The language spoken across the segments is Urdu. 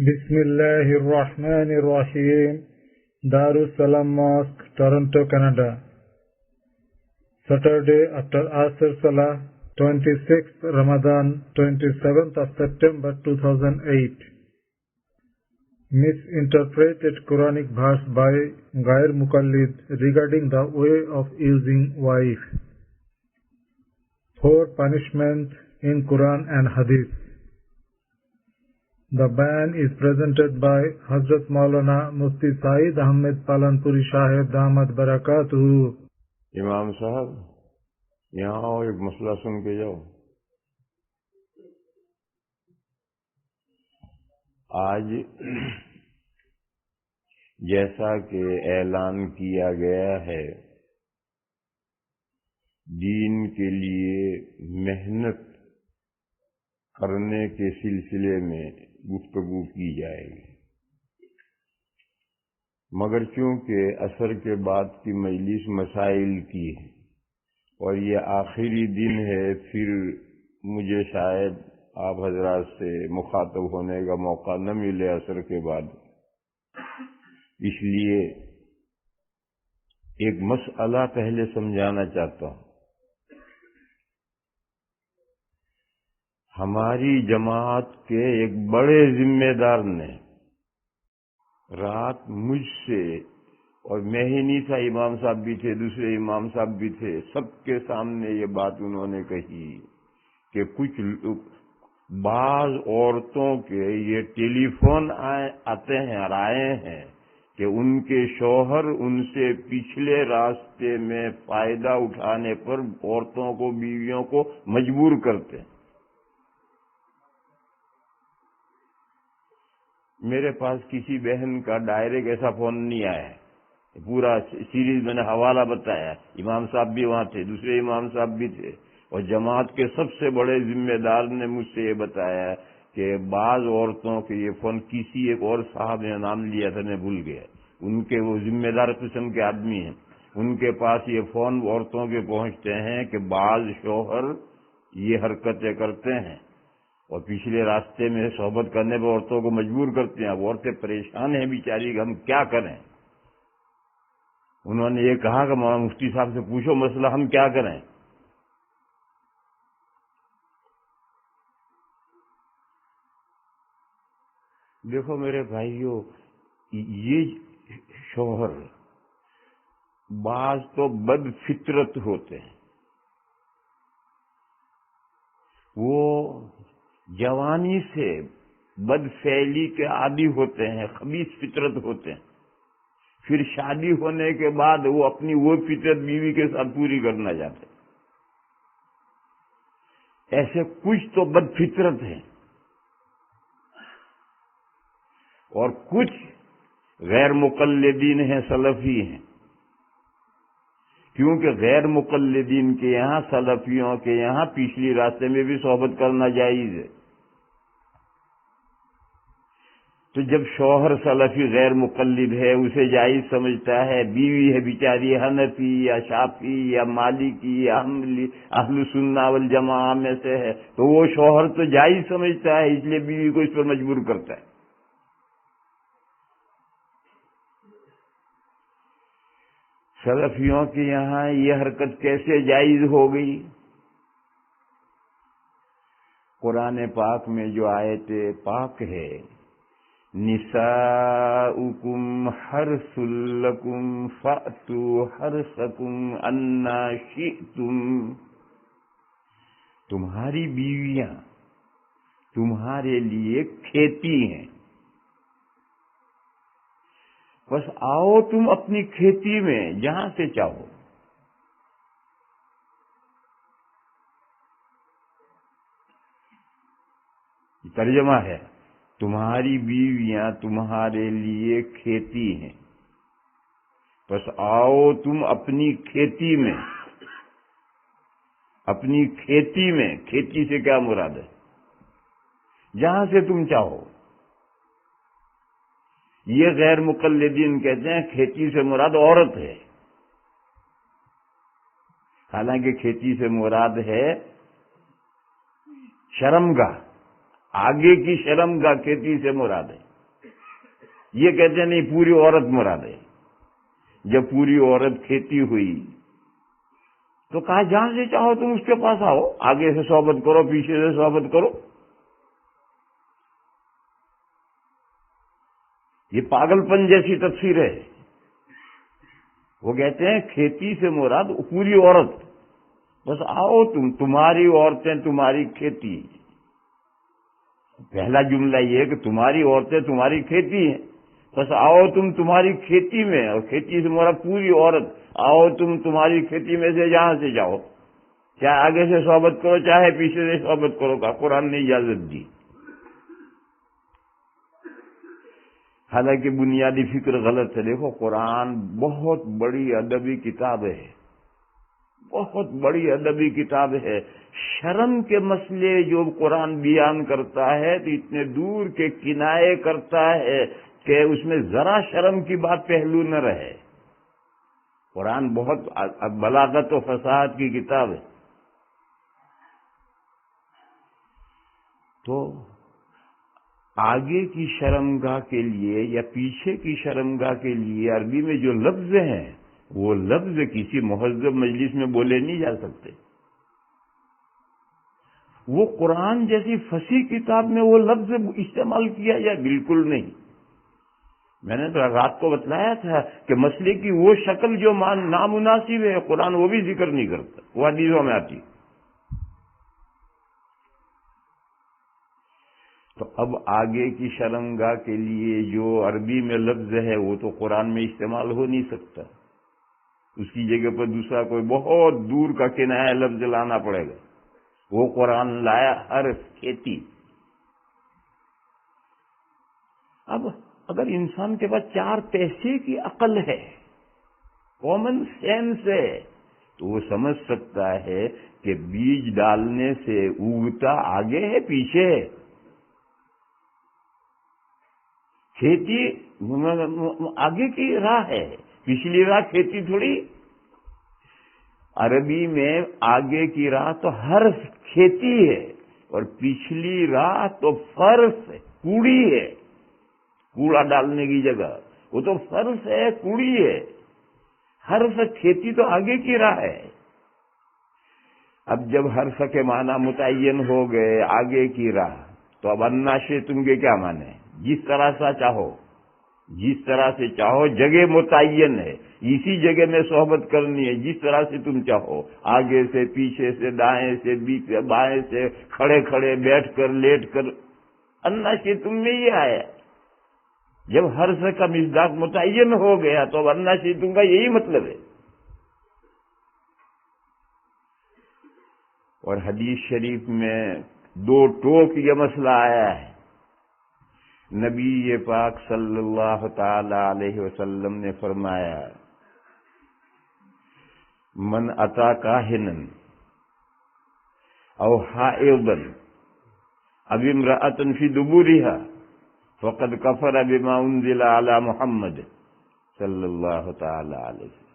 بسم الله الرحمن الرحيم. Darussalam Mosque, Toronto, Canada. Saturday after Asr Salah, 26th Ramadan, 27th of September 2008. Misinterpreted Quranic verse by Ghair Muqallid regarding the way of using wife. 4 punishments in Quran and Hadith. The bayan is presented by Hazrat Maulana Mufti Saeed Ahmed Palanpuri Sahib Damat Barakatuhu. امام صاحب یہاں آؤ، ایک مسئلہ سن کے جاؤ۔ آج جیسا کہ اعلان کیا گیا ہے، دین کے لیے محنت کرنے کے سلسلے میں گفتگو کی جائے گی، مگر چونکہ عصر کے بعد کی مجلس مسائل کی ہے اور یہ آخری دن ہے، پھر مجھے شاید آپ حضرات سے مخاطب ہونے کا موقع نہ ملے عصر کے بعد، اس لیے ایک مسئلہ پہلے سمجھانا چاہتا ہوں۔ ہماری جماعت کے ایک بڑے ذمہ دار نے رات مجھ سے، اور میں ہی نہیں تھا، امام صاحب بھی تھے، دوسرے امام صاحب بھی تھے، سب کے سامنے یہ بات انہوں نے کہی کہ کچھ بعض عورتوں کے یہ ٹیلی فون آتے ہیں اور آئے ہیں کہ ان کے شوہر ان سے پچھلے راستے میں فائدہ اٹھانے پر عورتوں کو، بیویوں کو مجبور کرتے ہیں۔ میرے پاس کسی بہن کا ڈائریکٹ ایسا فون نہیں آیا ہے، پورا سیریز میں نے حوالہ بتایا، امام صاحب بھی وہاں تھے، دوسرے امام صاحب بھی تھے، اور جماعت کے سب سے بڑے ذمہ دار نے مجھ سے یہ بتایا کہ بعض عورتوں کے یہ فون، کسی ایک اور صاحب نے نام لیا تھا، میں بھول گیا، ان کے وہ ذمہ دار قسم کے آدمی ہیں، ان کے پاس یہ فون عورتوں کے پہنچتے ہیں کہ بعض شوہر یہ حرکتیں کرتے ہیں اور پچھلے راستے میں صحبت کرنے پر عورتوں کو مجبور کرتے ہیں۔ اب عورتیں پریشان ہیں بیچاری کہ ہم کیا کریں۔ انہوں نے یہ کہا کہ مولانا مفتی صاحب سے پوچھو مسئلہ، ہم کیا کریں۔ دیکھو میرے بھائیو، یہ شوہر بعض تو بد فطرت ہوتے ہیں، وہ جوانی سے بد فعلی کے عادی ہوتے ہیں، خبیث فطرت ہوتے ہیں، پھر شادی ہونے کے بعد وہ اپنی وہ فطرت بیوی کے ساتھ پوری کرنا چاہتے ہیں۔ ایسے کچھ تو بد فطرت ہیں اور کچھ غیر مقلدین ہیں، سلفی ہیں، کیونکہ غیر مقلدین کے یہاں، سلفیوں کے یہاں پچھلی راستے میں بھی صحبت کرنا جائز ہے۔ تو جب شوہر سلفی غیر مقلد ہے، اسے جائز سمجھتا ہے، بیوی ہے بیچاری حنفی یا شافعی یا مالکی یا اہل سنہ والجماعہ میں سے ہے، تو وہ شوہر تو جائز سمجھتا ہے، اس لیے بیوی کو اس پر مجبور کرتا ہے۔ سلفیوں کے یہاں یہ حرکت کیسے جائز ہو گئی؟ قرآن پاک میں جو آیت پاک ہے، نساؤکم حرث لکم فأتوا حرثکم انا شئتم، تمہاری بیویاں تمہارے لیے کھیتی ہیں، بس آؤ تم اپنی کھیتی میں جہاں سے چاہو۔ ترجمہ ہے، تمہاری بیویاں تمہارے لیے کھیتی ہیں، بس آؤ تم اپنی کھیتی میں، اپنی کھیتی میں، کھیتی سے کیا مراد ہے؟ جہاں سے تم چاہو۔ یہ غیر مقلدین کہتے ہیں کھیتی سے مراد عورت ہے، حالانکہ کھیتی سے مراد ہے شرمگاہ، آگے کی شرمگاہ کھیتی سے مراد ہے۔ یہ کہتے ہیں نہیں پوری عورت مراد ہے۔ جب پوری عورت کھیتی ہوئی تو کہا جہاں سے چاہو تم اس کے پاس آؤ، آگے سے صحبت کرو، پیچھے سے صحبت کرو۔ یہ پاگل پن جیسی تفسیر ہے۔ وہ کہتے ہیں کھیتی سے مراد پوری عورت، بس آؤ تمہاری عورتیں تمہاری کھیتی۔ پہلا جملہ یہ ہے کہ تمہاری عورتیں تمہاری کھیتی ہیں، بس آؤ تمہاری کھیتی میں، اور کھیتی سے مراد پوری عورت، آؤ تمہاری کھیتی میں سے جہاں سے جاؤ، چاہے آگے سے صحبت کرو چاہے پیچھے سے صحبت کرو، کا قرآن نے اجازت دی۔ حالانکہ بنیادی فکر غلط ہے۔ دیکھو قرآن بہت بڑی ادبی کتاب ہے، بہت بڑی ادبی کتاب ہے۔ شرم کے مسئلے جو قرآن بیان کرتا ہے تو اتنے دور کے کنائے کرتا ہے کہ اس میں ذرا شرم کی بات پہلو نہ رہے۔ قرآن بہت بلاغت و فصاحت کی کتاب ہے۔ تو آگے کی شرمگاہ کے لیے یا پیچھے کی شرمگاہ کے لیے عربی میں جو لفظ ہیں وہ لفظ کسی مہذب مجلس میں بولے نہیں جا سکتے۔ وہ قرآن جیسی فصیح کتاب میں وہ لفظ استعمال کیا جائے، بالکل نہیں۔ میں نے تو رات کو بتلایا تھا کہ مسئلے کی وہ شکل جو نامناسب ہے قرآن وہ بھی ذکر نہیں کرتا، وہ حدیثوں میں آتی۔ تو اب آگے کی شرمگاہ کے لیے جو عربی میں لفظ ہے وہ تو قرآن میں استعمال ہو نہیں سکتا، اس کی جگہ پر دوسرا کوئی بہت دور کا کنایا لفظ لانا پڑے گا۔ وہ قرآن لایا ہر کھیتی۔ اب اگر انسان کے پاس 4 پیسے کی عقل ہے، کامن سینس ہے، تو وہ سمجھ سکتا ہے کہ بیج ڈالنے سے اگتا آگے ہے پیچھے ہے۔ کھیتی آگے کی راہ ہے، پچھلی راہ کھیتی تھوڑی۔ عربی میں آگے کی راہ تو ہر کھیتی ہے اور پچھلی راہ تو فرش ہے، کوڑی ہے، کوڑا ڈالنے کی جگہ، وہ تو فرش ہے، کوڑی ہے۔ ہر کھیتی تو آگے کی راہ ہے۔ اب جب ہر کے معنی متعین ہو گئے آگے کی راہ، تو اب اناشے تم کے کیا معنی؟ جس طرح سے چاہو، جس طرح سے چاہو، جگہ متعین ہے، اسی جگہ میں صحبت کرنی ہے جس طرح سے تم چاہو، آگے سے، پیچھے سے، دائیں سے، بیچ سے، بائیں سے، کھڑے کھڑے، بیٹھ کر، لیٹ کر، اناشے تم میں یہ آیا۔ جب ہر سے کا مصداق متعین ہو گیا تو اب اناشے تم کا یہی مطلب ہے۔ اور حدیث شریف میں 2 ٹوک یہ مسئلہ آیا ہے۔ نبی پاک صلی اللہ تعالی علیہ وسلم نے فرمایا، من اتا کاہنن او حائضا او امرأۃ فی دبورها فقد کفر بما انزل علی محمد صلی اللہ تعالی علیہ وسلم۔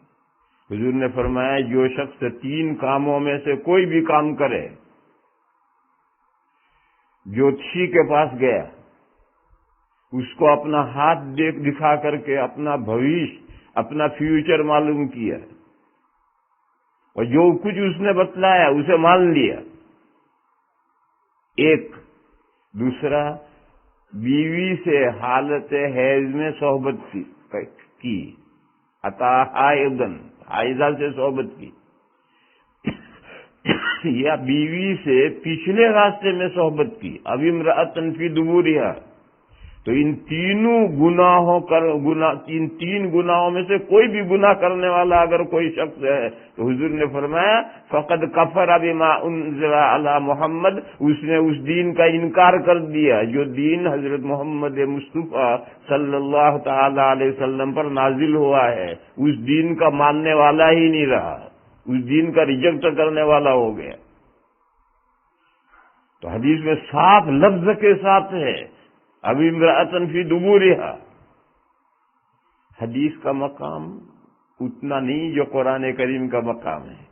حضور نے فرمایا جو شخص 3 کاموں میں سے کوئی بھی کام کرے، جوتشی کے پاس گیا، اس کو اپنا ہاتھ دکھا کر کے اپنا بھویش، اپنا فیوچر معلوم کیا، اور جو کچھ اس نے بتلایا اسے مان لیا، ایک۔ دوسرا، بیوی سے حالت حیض میں صحبت کی، عطا حائضن، حائضہ سے صحبت کی، یا بیوی سے پچھلے راستے میں صحبت کی، اب امرأۃ فی دبورہا۔ تو ان 3 گناہوں میں سے کوئی بھی گناہ کرنے والا اگر کوئی شخص ہے تو حضور نے فرمایا فقد کفر بما انزل علی محمد، اس نے اس دین کا انکار کر دیا جو دین حضرت محمد مصطفیٰ صلی اللہ تعالی علیہ وسلم پر نازل ہوا ہے، اس دین کا ماننے والا ہی نہیں رہا، اس دین کا ریجیکٹ کرنے والا ہو گیا۔ تو حدیث میں صاف لفظ کے ساتھ ہے اب امرأۃ فی دبورہا۔ حدیث کا مقام اتنا نہیں جو قرآن کریم کا مقام ہے۔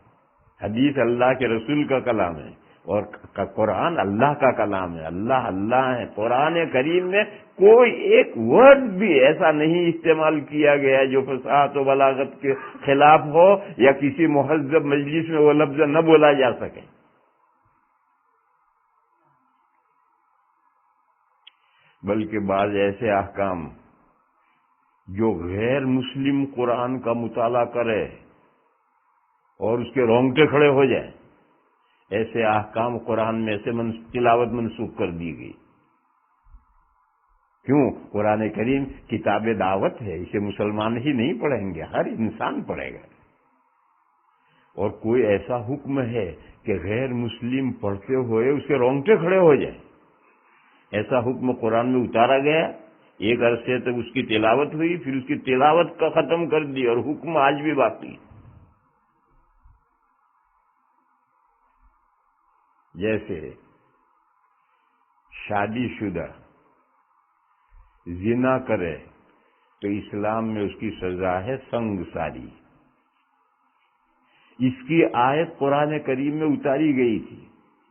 حدیث اللہ کے رسول کا کلام ہے، اور قرآن اللہ کا کلام ہے، اللہ اللہ ہے۔ قرآن کریم میں کوئی ایک ورڈ بھی ایسا نہیں استعمال کیا گیا جو فصاحت و بلاغت کے خلاف ہو یا کسی مہذب مجلس میں وہ لفظ نہ بولا جا سکے۔ بلکہ بعض ایسے احکام جو غیر مسلم قرآن کا مطالعہ کرے اور اس کے رونگٹے کھڑے ہو جائیں، ایسے احکام قرآن میں سے تلاوت منسوخ کر دی گئی۔ کیوں؟ قرآن کریم کتاب دعوت ہے، اسے مسلمان ہی نہیں پڑھیں گے، ہر انسان پڑھے گا۔ اور کوئی ایسا حکم ہے کہ غیر مسلم پڑھتے ہوئے اس کے رونگٹے کھڑے ہو جائیں، ایسا حکم قرآن میں اتارا گیا۔ ایک عرصے تک اس کی تلاوت ہوئی، پھر اس کی تلاوت کا ختم کر دی اور حکم آج بھی باقی۔ جیسے شادی شدہ زنا کرے تو اسلام میں اس کی سزا ہے سنگساری۔ اس کی آیت قرآن کریم میں اتاری گئی تھی،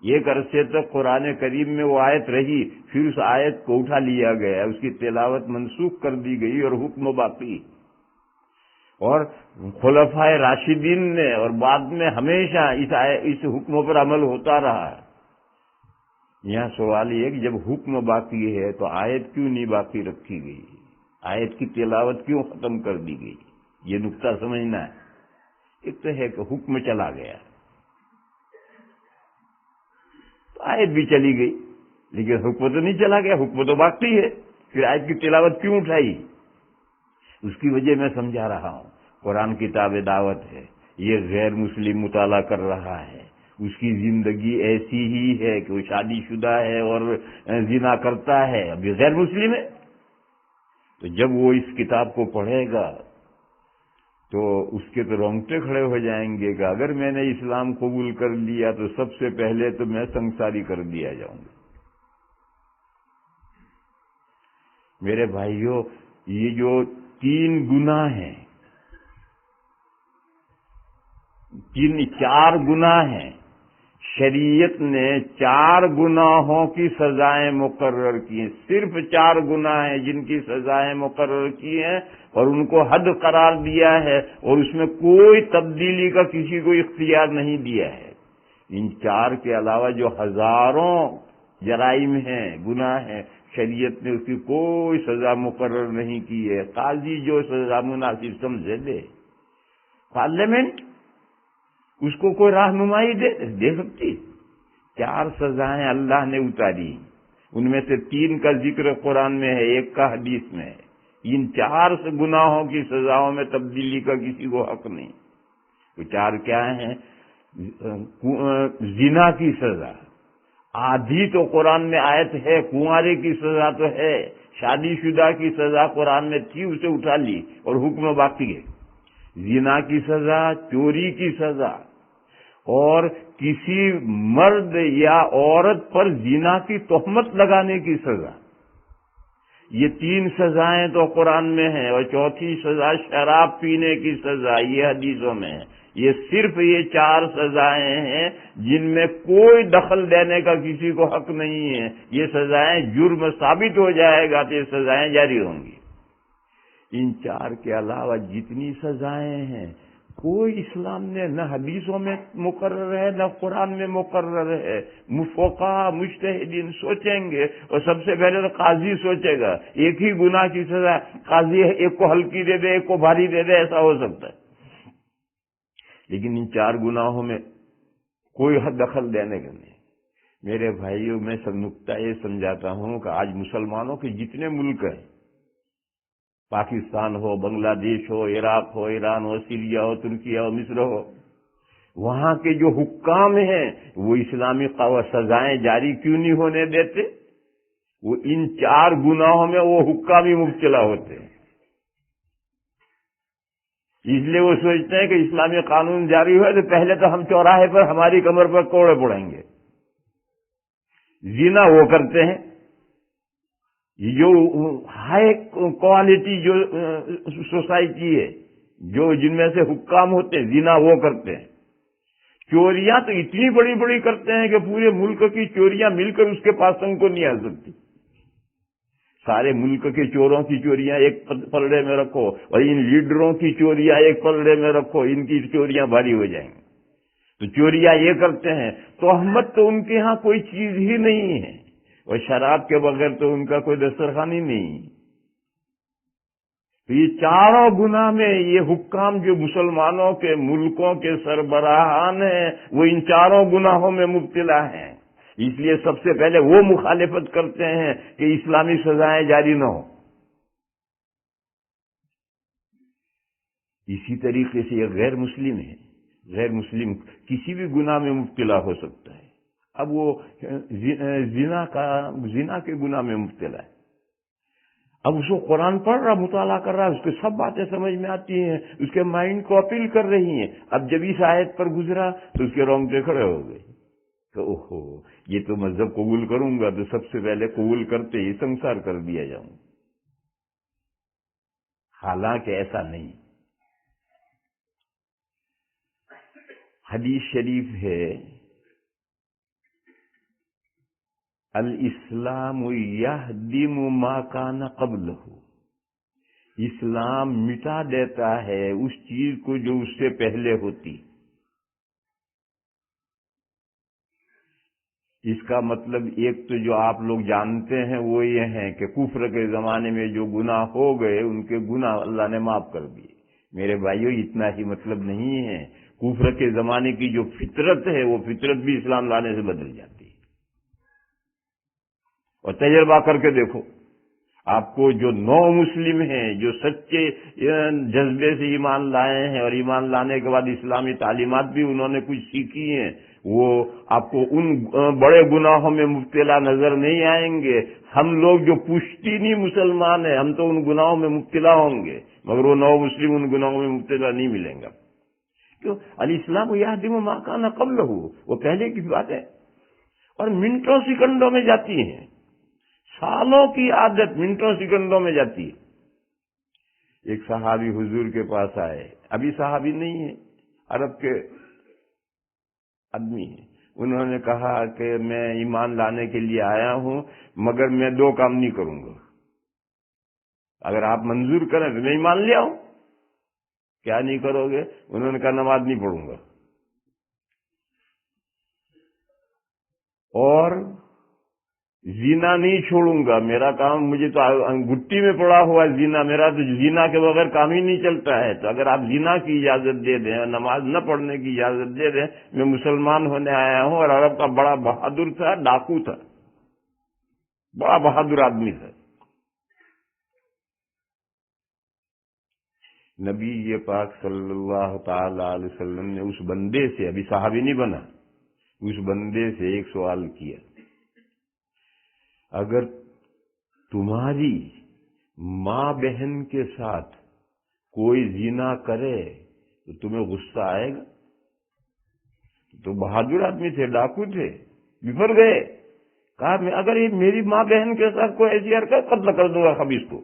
ایک عرصے تک قرآن کریم میں وہ آیت رہی، پھر اس آیت کو اٹھا لیا گیا، اس کی تلاوت منسوخ کر دی گئی اور حکم باقی۔ اور خلفائے راشدین نے اور بعد میں ہمیشہ اس حکم پر عمل ہوتا رہا ہے۔ یہاں سوال یہ ہے کہ جب حکم باقی ہے تو آیت کیوں نہیں باقی رکھی گئی؟ آیت کی تلاوت کیوں ختم کر دی گئی؟ یہ نقطہ سمجھنا ہے۔ ایک تو ہے کہ حکم چلا گیا تو آیت بھی چلی گئی، لیکن حکم تو نہیں چلا گیا، حکم تو باقی ہے، پھر آیت کی تلاوت کیوں اٹھائی؟ اس کی وجہ میں سمجھا رہا ہوں۔ قرآن کتاب دعوت ہے، یہ غیر مسلم مطالعہ کر رہا ہے، اس کی زندگی ایسی ہی ہے کہ وہ شادی شدہ ہے اور زنا کرتا ہے، ابھی غیر مسلم ہے، تو جب وہ اس کتاب کو پڑھے گا تو اس کے تو رونگٹے کھڑے ہو جائیں گے کہ اگر میں نے اسلام قبول کر لیا تو سب سے پہلے تو میں سنساری کر دیا جاؤں گا۔ میرے بھائیوں، یہ جو 3 گناہ ہیں، 4 گناہ ہیں، شریعت نے 4 گناہوں کی سزائیں مقرر کی ہیں، صرف 4 گناہ ہیں جن کی سزائیں مقرر کی ہیں اور ان کو حد قرار دیا ہے، اور اس میں کوئی تبدیلی کا کسی کو اختیار نہیں دیا ہے۔ ان 4 کے علاوہ جو ہزاروں جرائم ہیں، گناہ ہیں، شریعت نے اس کی کوئی سزا مقرر نہیں کی ہے۔ قاضی جو سزا مناسب سمجھے دے، پارلیمنٹ اس کو کوئی رہنمائی دے سکتی۔ 4 سزائیں اللہ نے اتاری، ان میں سے 3 کا ذکر قرآن میں ہے، 1 کا حدیث میں ہے۔ ان 4 گناہوں کی سزاؤں میں تبدیلی کا کسی کو حق نہیں۔ وہ 4 کیا ہیں؟ زنا کی سزا، آدھی تو قرآن میں آیت ہے، کنوارے کی سزا تو ہے، شادی شدہ کی سزا قرآن میں تھی، اسے اٹھا لی اور حکم باقی ہے۔ زنا کی سزا، چوری کی سزا، اور کسی مرد یا عورت پر زنا کی تہمت لگانے کی سزا، یہ 3 سزائیں تو قرآن میں ہیں، اور 4تھی سزا شراب پینے کی سزا، یہ حدیثوں میں ہے۔ یہ صرف یہ 4 سزائیں ہیں جن میں کوئی دخل دینے کا کسی کو حق نہیں ہے۔ یہ سزائیں جرم ثابت ہو جائے گا تو یہ سزائیں جاری ہوں گی۔ ان 4 کے علاوہ جتنی سزائیں ہیں کوئی اسلام نے نہ حدیثوں میں مقرر ہے نہ قرآن میں مقرر ہے۔ فقہا مجتہدین سوچیں گے، اور سب سے پہلے تو قاضی سوچے گا، ایک ہی گناہ کی سزا قاضی ایک کو ہلکی دے دے ایک کو بھاری دے دے، ایسا ہو سکتا ہے، لیکن ان 4 گناہوں میں کوئی حد دخل دینے کا نہیں۔ میرے بھائیوں، میں سب نقطہ یہ سمجھاتا ہوں کہ آج مسلمانوں کے جتنے ملک ہیں، پاکستان ہو، بنگلہ دیش ہو، عراق ہو، ایران ہو، سیریا ہو، ترکیہ ہو، مصر ہو، وہاں کے جو حکام ہیں وہ اسلامی سزائیں جاری کیوں نہیں ہونے دیتے؟ وہ ان 4 گناہوں میں وہ حکام ہی مبتلا ہوتے ہیں۔ اس لیے وہ سوچتے ہیں کہ اسلامی قانون جاری ہوئے تو پہلے تو ہم چوراہے پر ہماری کمر پر کوڑے پڑیں گے۔ زنا وہ کرتے ہیں، جو ہائی کوالٹی جو سوسائٹی ہے، جو جن میں سے حکام ہوتے ہیں، زنا وہ کرتے ہیں، چوریاں تو اتنی بڑی بڑی کرتے ہیں کہ پورے ملک کی چوریاں مل کر اس کے پاس تک کو نہیں آ سکتی. سارے ملک کے چوروں کی چوریاں ایک پلڑے میں رکھو اور ان لیڈروں کی چوریاں ایک پلڑے میں رکھو، ان کی چوریاں بھاری ہو جائیں گی. تو چوریاں یہ کرتے ہیں، تہمت تو ان کے ہاں کوئی چیز ہی نہیں ہے، اور شراب کے بغیر تو ان کا کوئی دسترخوان ہی نہیں. تو یہ چاروں گناہ میں یہ حکام جو مسلمانوں کے ملکوں کے سربراہان ہیں وہ ان چاروں گناہوں میں مبتلا ہیں. اس لیے سب سے پہلے وہ مخالفت کرتے ہیں کہ اسلامی سزائیں جاری نہ ہوں. اسی طریقے سے یہ غیر مسلم ہے، غیر مسلم کسی بھی گناہ میں مبتلا ہو سکتا ہے. اب وہ زنا کے گناہ میں مبتلا ہے، اب اس کو قرآن پڑھ رہا، مطالعہ کر رہا، اس کو سب باتیں سمجھ میں آتی ہیں، اس کے مائنڈ کو اپیل کر رہی ہیں. اب جب اس آیت پر گزرا تو اس کے رونگٹے کھڑے ہو گئے کہ اوہو، یہ تو مذہب قبول کروں گا تو سب سے پہلے قبول کرتے ہی سنسار کر دیا جاؤں. حالانکہ ایسا نہیں. حدیث شریف ہے، الاسلام یہدم ما کان قبلہ، اسلام مٹا دیتا ہے اس چیز کو جو اس سے پہلے ہوتی. اس کا مطلب ایک تو جو آپ لوگ جانتے ہیں وہ یہ ہے کہ کفر کے زمانے میں جو گناہ ہو گئے ان کے گناہ اللہ نے معاف کر دیے. میرے بھائیوں اتنا ہی مطلب نہیں ہے، کفر کے زمانے کی جو فطرت ہے وہ فطرت بھی اسلام لانے سے بدل جاتی ہے. اور تجربہ کر کے دیکھو، آپ کو جو نو مسلم ہیں جو سچے جذبے سے ایمان لائے ہیں اور ایمان لانے کے بعد اسلامی تعلیمات بھی انہوں نے کچھ سیکھی ہیں، وہ آپ کو ان بڑے گناہوں میں مبتلا نظر نہیں آئیں گے. ہم لوگ جو پشتینی مسلمان ہیں ہم تو ان گناہوں میں مبتلا ہوں گے، مگر وہ نو مسلم ان گناہوں میں مبتلا نہیں ملیں گا. کیوں؟ الاسلام یہدم ما کان قبلہ، وہ پہلے کی بات ہے اور منٹوں سیکنڈوں میں جاتی ہیں. سالوں کی عادت منٹوں سیکنڈوں میں جاتی ہے. ایک صحابی حضور کے پاس آئے، ابھی صحابی نہیں ہے، عرب کے آدمی ہیں. انہوں نے کہا کہ میں ایمان لانے کے لیے آیا ہوں مگر میں دو کام نہیں کروں گا، اگر آپ منظور کریں تو میں ایمان لے آؤں. کیا نہیں کرو گے؟ انہوں نے کہا نماز نہیں پڑھوں گا اور زنا نہیں چھوڑوں گا. میرا کام، مجھے تو گٹی میں پڑا ہوا ہے زنا، میرا تو زنا کے بغیر کام ہی نہیں چلتا ہے. تو اگر آپ زنا کی اجازت دے دیں اور نماز نہ پڑھنے کی اجازت دے دیں، میں مسلمان ہونے آیا ہوں. اور عرب کا بڑا بہادر تھا، ڈاکو تھا، بڑا بہادر آدمی تھا. نبی پاک صلی اللہ تعالی علیہ وسلم نے اس بندے سے، ابھی صحابی نہیں بنا، اس بندے سے ایک سوال کیا، اگر تمہاری ماں بہن کے ساتھ کوئی زنا کرے تو تمہیں غصہ آئے گا؟ تو بہادر آدمی تھے، ڈاکو تھے، بفر گئے. کہا میں اگر یہ میری ماں بہن کے ساتھ کوئی ایسی حرکت قتل کر دوں گا خبیث کو.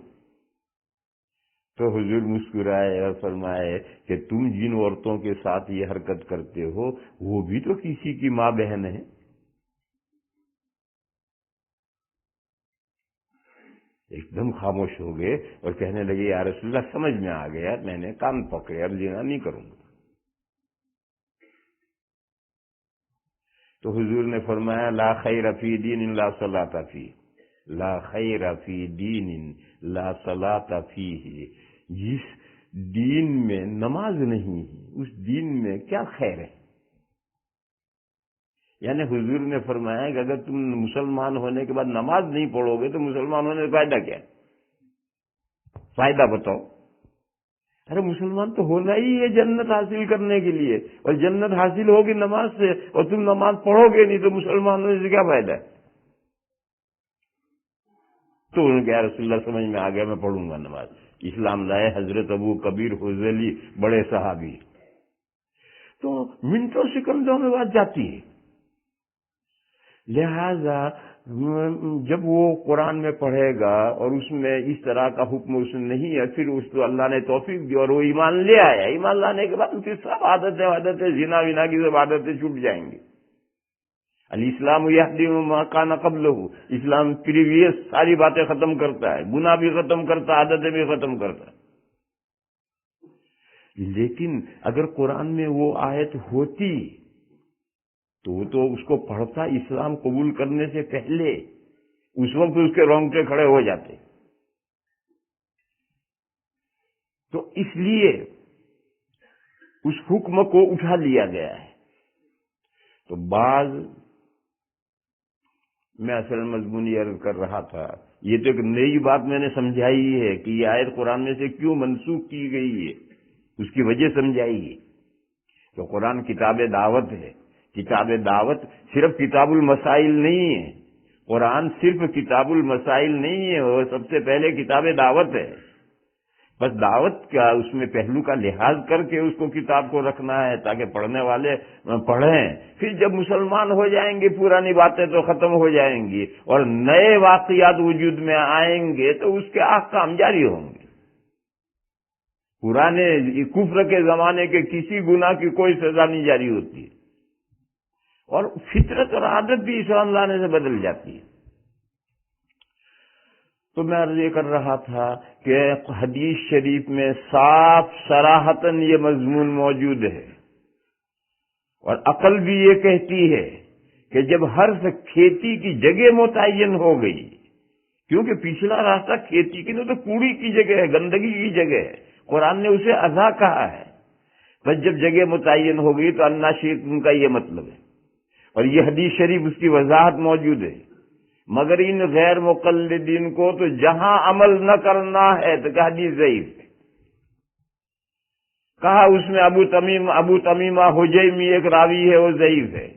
تو حضور مسکرائے اور فرمائے کہ تم جن عورتوں کے ساتھ یہ حرکت کرتے ہو وہ بھی تو کسی کی ماں بہن ہے. ایک دم خاموش ہو گئے اور کہنے لگے یا رسول اللہ سمجھ میں آ گیا، میں نے کان پکڑے، اب زنا نہیں کروں گا. تو حضور نے فرمایا لا خیر فی دین لا صلاۃ فیہ، لا خیر فی دین لا صلاۃ فیہ. جس دین میں نماز نہیں ہے اس دین میں کیا خیر ہے؟ یعنی حضور نے فرمایا کہ اگر تم مسلمان ہونے کے بعد نماز نہیں پڑھو گے تو مسلمان ہونے کا فائدہ کیا ہے؟ فائدہ بتاؤ. ارے مسلمان تو ہونا ہی ہے جنت حاصل کرنے کے لیے، اور جنت حاصل ہوگی نماز سے، اور تم نماز پڑھو گے نہیں تو مسلمان ہونے سے کیا فائدہ ہے؟ تو انہوں نے کہا رسول اللہ سمجھ میں آ گیا، میں پڑھوں گا نماز. اسلام لائے حضرت ابو کبیر حذیلی، بڑے صحابی. تو منٹوں سیکنڈوں میں بات جاتی ہے. لہذا جب وہ قرآن میں پڑھے گا اور اس میں اس طرح کا حکم اس میں نہیں ہے، پھر اس کو اللہ نے توفیق دی اور وہ ایمان لے آیا، ایمان لانے کے بعد پھر سب عادتیں زنا ونا کی سب عادتیں چھوٹ جائیں گی۔ الاسلام یہدی ما کان قبلہ، اسلام پریویس ساری باتیں ختم کرتا ہے، گناہ بھی ختم کرتا ہے، عادتیں بھی ختم کرتا ہے۔ لیکن اگر قرآن میں وہ آیت ہوتی تو وہ تو اس کو پڑھتا اسلام قبول کرنے سے پہلے، اس وقت اس کے رونگٹے کھڑے ہو جاتے۔ تو اس لیے اس حکم کو اٹھا لیا گیا ہے۔ تو بعض میں اصل مضمون یہ عرض کر رہا تھا، یہ تو ایک نئی بات میں نے سمجھائی ہے کہ یہ آیت قرآن میں سے کیوں منسوخ کی گئی ہے، اس کی وجہ سمجھائی ہے۔ تو قرآن کتاب دعوت ہے، کتاب دعوت صرف کتاب المسائل نہیں ہے، قرآن صرف کتاب المسائل نہیں ہے، وہ سب سے پہلے کتاب دعوت ہے۔ بس دعوت کا اس میں پہلو کا لحاظ کر کے اس کو کتاب کو رکھنا ہے تاکہ پڑھنے والے پڑھیں، پھر جب مسلمان ہو جائیں گے پرانی باتیں تو ختم ہو جائیں گی اور نئے واقعات وجود میں آئیں گے تو اس کے احکام جاری ہوں گے۔ پرانے کفر کے زمانے کے کسی گناہ کی کوئی سزا نہیں جاری ہوتی ہے، اور فطرت اور عادت بھی اسلام لانے سے بدل جاتی ہے۔ تو میں عرض یہ کر رہا تھا کہ حدیث شریف میں صاف صراحتاً یہ مضمون موجود ہے، اور عقل بھی یہ کہتی ہے کہ جب حرث کھیتی کی جگہ متعین ہو گئی، کیونکہ پچھلا راستہ کھیتی کی نہیں تو کوڑی کی جگہ ہے، گندگی کی جگہ ہے، قرآن نے اسے اذا کہا ہے، بس جب جگہ متعین ہو گئی تو الناشئۃ ان کا یہ مطلب ہے، اور یہ حدیث شریف اس کی وضاحت موجود ہے۔ مگر ان غیر مقلدین کو تو جہاں عمل نہ کرنا ہے تو کہ حدیث ضعیف ہے، کہا اس میں ابو تمیمہ حجیمی ایک راوی ہے وہ ضعیف ہے،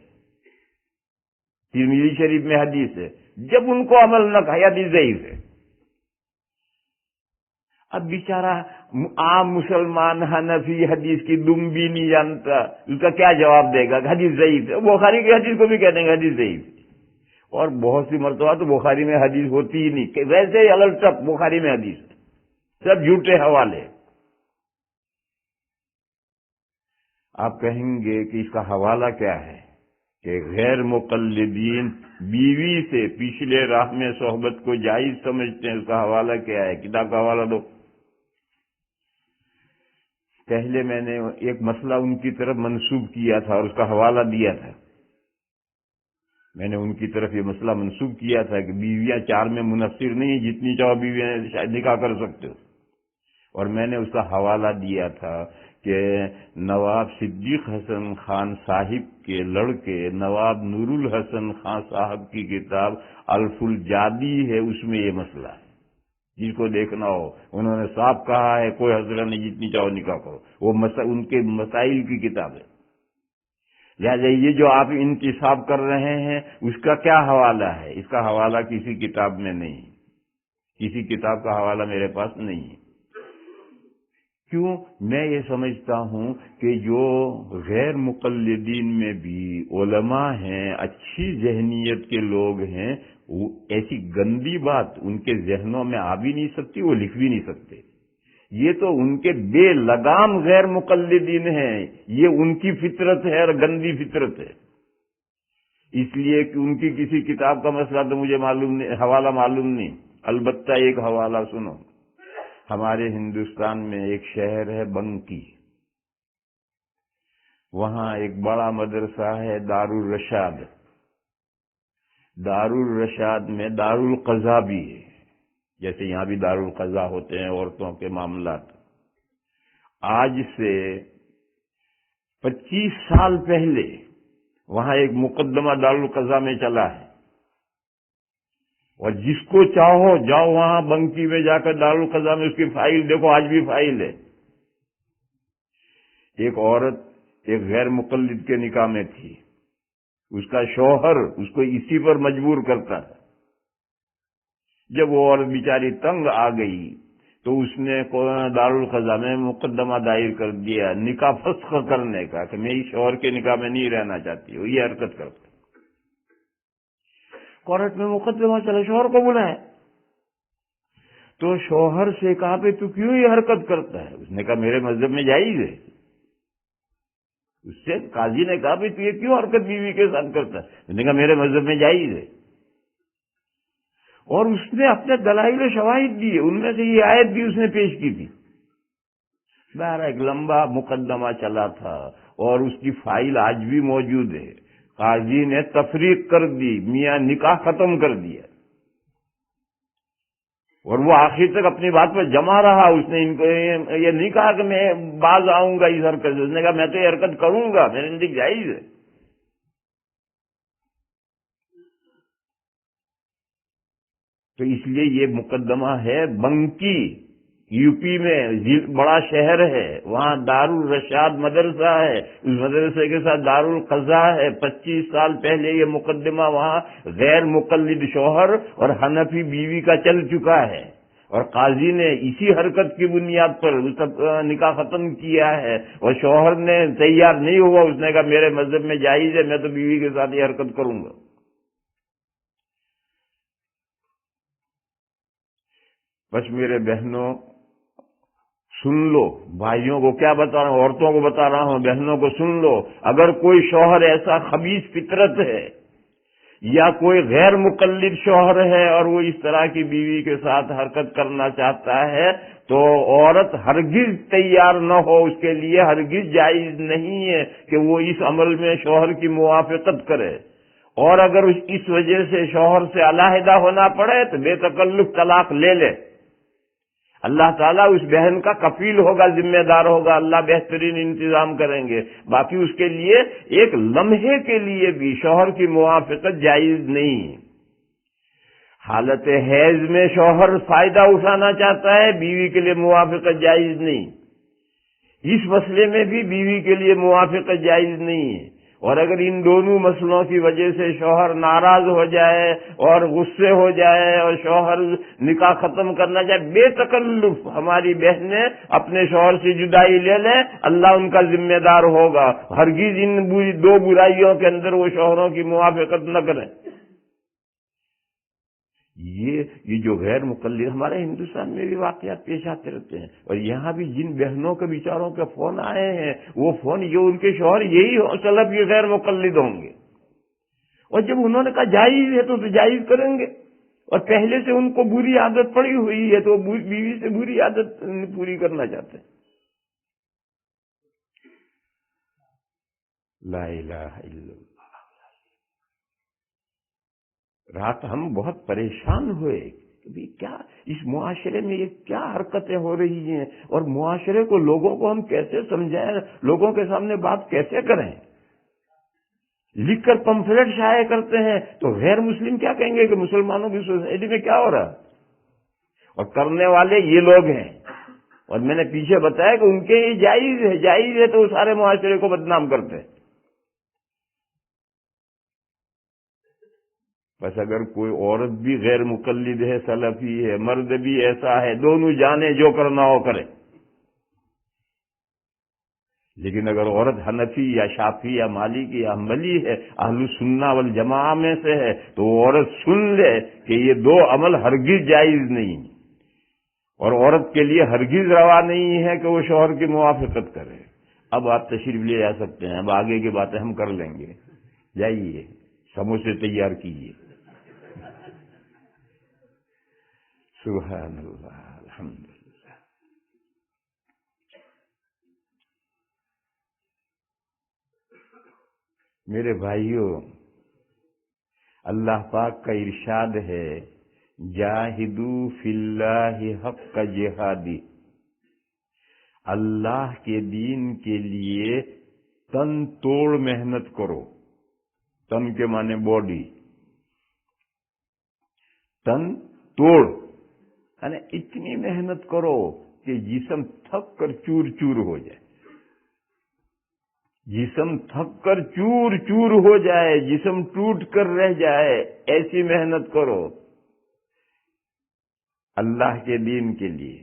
ترمذی شریف میں حدیث ہے، جب ان کو عمل نہ کہا حدیث ضعیف ہے۔ اب بیچارہ عام مسلمان حنفی حدیث کی دم بھی نہیں جانتا، اس کا کیا جواب دے گا کہ حدیث ضعیف ہے؟ بخاری کی حدیث کو بھی کہہ دیں گے حدیث ضعیف ہے، اور بہت سی مرتبہ تو بخاری میں حدیث ہوتی ہی نہیں، کہ ویسے ہی الٹپ بخاری میں حدیث ہے، سب جھوٹے حوالے۔ آپ کہیں گے کہ اس کا حوالہ کیا ہے کہ غیر مقلدین بیوی سے پچھلے راہ میں صحبت کو جائز سمجھتے ہیں، اس کا حوالہ کیا ہے؟ کتاب کا حوالہ دو۔ پہلے میں نے ایک مسئلہ ان کی طرف منسوب کیا تھا اور اس کا حوالہ دیا تھا، میں نے ان کی طرف یہ مسئلہ منسوب کیا تھا کہ بیویاں چار میں منحصر نہیں، جتنی چاہو بیویاں شاید نکاح کر سکتے ہو، اور میں نے اس کا حوالہ دیا تھا کہ نواب صدیق حسن خان صاحب کے لڑکے نواب نور الحسن خان صاحب کی کتاب الف الجادی ہے، اس میں یہ مسئلہ ہے، جس کو دیکھنا ہو انہوں نے صاف کہا ہے کوئی حضرت نہیں، جتنی چاہو نکاح کرو، وہ ان کے مسائل کی کتاب ہے۔ لہٰذا یہ جو آپ انتصاب کر رہے ہیں اس کا کیا حوالہ ہے؟ اس کا حوالہ کسی کتاب میں نہیں، کسی کتاب کا حوالہ میرے پاس نہیں ہے۔ کیوں؟ میں یہ سمجھتا ہوں کہ جو غیر مقلدین میں بھی علماء ہیں، اچھی ذہنیت کے لوگ ہیں، وہ ایسی گندی بات ان کے ذہنوں میں آ بھی نہیں سکتی، وہ لکھ بھی نہیں سکتے۔ یہ تو ان کے بے لگام غیر مقلدین ہیں، یہ ان کی فطرت ہے اور گندی فطرت ہے، اس لیے کہ ان کی کسی کتاب کا مسئلہ تو مجھے معلوم نہیں، حوالہ معلوم نہیں۔ البتہ ایک حوالہ سنو، ہمارے ہندوستان میں ایک شہر ہے بنکی، وہاں ایک بڑا مدرسہ ہے دارالرشاد، دارالرشاد میں دارالقضاء بھی ہے، جیسے یہاں بھی دارالقضاء ہوتے ہیں عورتوں کے معاملات۔ آج سے 25 سال پہلے وہاں ایک مقدمہ دارالقضاء میں چلا ہے، اور جس کو چاہو جاؤ وہاں بنکی میں جا کر دارالقضاء میں اس کی فائل دیکھو، آج بھی فائل ہے۔ ایک عورت ایک غیر مقلد کے نکاح میں تھی، اس کا شوہر اس کو اسی پر مجبور کرتا ہے، جب وہ عورت بیچاری تنگ آ گئی تو اس نے دارالقضاء میں مقدمہ دائر کر دیا نکاح فسخ کرنے کا، کہ میں اس شوہر کے نکاح میں نہیں رہنا چاہتی ہوں، یہ حرکت کرتا۔ کورٹ میں مقدمہ چلا، شوہر کو بلائے تو شوہر سے کہا کہ تو کیوں یہ حرکت کرتا ہے؟ اس نے کہا میرے مذہب میں جائز ہے۔ اس سے قاضی نے کہا تو یہ کیوں حرکت بیوی کے ساتھ کرتا ہے؟ اس نے کہا میرے مذہب میں جائز ہے، اور اس نے اپنے دلائل و شواہد دیے، ان میں سے یہ آیت بھی اس نے پیش کی تھی۔ بہرحال ایک لمبا مقدمہ چلا تھا اور اس کی فائل آج بھی موجود ہے۔ قاضی نے تفریق کر دی، میاں نکاح ختم کر دیا، اور وہ آخر تک اپنی بات پر جمع رہا۔ اس نے ان کو یہ نہیں کہا کہ میں باز آؤں گا اس حرکت سے، اس نے کہا میں تو یہ حرکت کروں گا، میرے نزدیک جائز ہے۔ تو اس لیے یہ مقدمہ ہے بنکی، یو پی میں بڑا شہر ہے، وہاں دارالرشاد مدرسہ ہے، اس مدرسے کے ساتھ دارالقضاء ہے۔ 25 سال پہلے یہ مقدمہ وہاں غیر مقلد شوہر اور حنفی بیوی کا چل چکا ہے، اور قاضی نے اسی حرکت کی بنیاد پر اس کا نکاح ختم کیا ہے، اور شوہر نے تیار نہیں ہوا، اس نے کہا میرے مذہب میں جائز ہے، میں تو بیوی کے ساتھ یہ حرکت کروں گا۔ بس میرے بہنوں سن لو، بھائیوں کو کیا بتا رہا ہوں، عورتوں کو بتا رہا ہوں، بہنوں کو سن لو، اگر کوئی شوہر ایسا خبیث فطرت ہے یا کوئی غیر مقلد شوہر ہے اور وہ اس طرح کی بیوی کے ساتھ حرکت کرنا چاہتا ہے تو عورت ہرگز تیار نہ ہو، اس کے لیے ہرگز جائز نہیں ہے کہ وہ اس عمل میں شوہر کی موافقت کرے، اور اگر اس وجہ سے شوہر سے علیحدہ ہونا پڑے تو بے تکلف طلاق لے لے۔ اللہ تعالیٰ اس بہن کا کفیل ہوگا، ذمہ دار ہوگا، اللہ بہترین انتظام کریں گے۔ باقی اس کے لیے ایک لمحے کے لیے بھی شوہر کی موافقت جائز نہیں۔ حالت حیض میں شوہر فائدہ اٹھانا چاہتا ہے، بیوی کے لیے موافقت جائز نہیں۔ اس مسئلے میں بھی بیوی کے لیے موافقت جائز نہیں ہے، اور اگر ان دونوں مسئلوں کی وجہ سے شوہر ناراض ہو جائے اور غصے ہو جائے اور شوہر نکاح ختم کرنا چاہے، بے تکلف ہماری بہنیں اپنے شوہر سے جدائی لے لیں، اللہ ان کا ذمہ دار ہوگا۔ ہرگز ان دو برائیوں کے اندر وہ شوہروں کی موافقت نہ کریں۔ یہ جو غیر مقلد ہمارے ہندوستان میں بھی واقعات پیش آتے رہتے ہیں، اور یہاں بھی جن بہنوں کے بیچاروں کے فون آئے ہیں، وہ فون یہ ان کے شوہر یہی سلف یہ غیر مقلد ہوں گے، اور جب انہوں نے کہا جائز ہے تو جائز کریں گے، اور پہلے سے ان کو بری عادت پڑی ہوئی ہے تو وہ بیوی سے بری عادت پوری کرنا چاہتے ہیں۔ لا الہ الا اللہ۔ رات ہم بہت پریشان ہوئے کہ کیا اس معاشرے میں یہ کیا حرکتیں ہو رہی ہیں، اور معاشرے کو لوگوں کو ہم کیسے سمجھائیں، لوگوں کے سامنے بات کیسے کریں۔ لکھ کر پمفلیٹ شائع کرتے ہیں تو غیر مسلم کیا کہیں گے کہ مسلمانوں کی سوسائٹی میں کیا ہو رہا ہے، اور کرنے والے یہ لوگ ہیں۔ اور میں نے پیچھے بتایا کہ ان کے یہ جائز ہے تو وہ سارے معاشرے کو بدنام کرتے ہیں۔ بس اگر کوئی عورت بھی غیر مقلد ہے، سلفی ہے، مرد بھی ایسا ہے، دونوں جانے جو کرنا ہو کرے، لیکن اگر عورت حنفی یا شافعی یا مالکی یا حنبلی ہے، اہل سنہ والجماعہ میں سے ہے، تو وہ عورت سن لے کہ یہ دو عمل ہرگز جائز نہیں، اور عورت کے لیے ہرگز روا نہیں ہے کہ وہ شوہر کی موافقت کرے۔ اب آپ تشریف لے جا سکتے ہیں، اب آگے کی باتیں ہم کر لیں گے، جائیے سموسے تیار کیجیے۔ سبحان اللہ، الحمدللہ۔ میرے بھائیوں، اللہ پاک کا ارشاد ہے، جاہدوا فی اللہ حق جہادی، اللہ کے دین کے لیے تن توڑ محنت کرو۔ تن کے معنی باڈی، تن توڑ یعنی اتنی محنت کرو کہ جسم تھک کر چور چور ہو جائے، جسم تھک کر چور چور ہو جائے، جسم ٹوٹ کر رہ جائے، ایسی محنت کرو اللہ کے دین کے لیے۔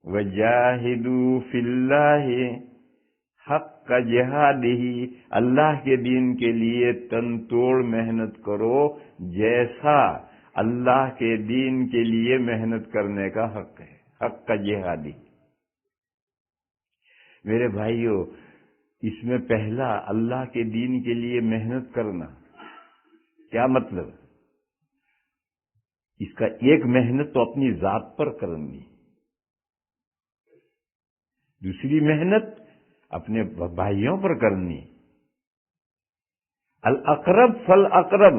وَجَاهِدُوا فِي اللَّهِ حق کا جہادی، اللہ کے دین کے لیے تن توڑ محنت کرو، جیسا اللہ کے دین کے لیے محنت کرنے کا حق ہے، حق کا جہادی۔ میرے بھائیوں، اس میں پہلا اللہ کے دین کے لیے محنت کرنا کیا مطلب؟ اس کا ایک محنت تو اپنی ذات پر کرنی، دوسری محنت اپنے بھائیوں پر کرنی۔ الاقرب فالاقرب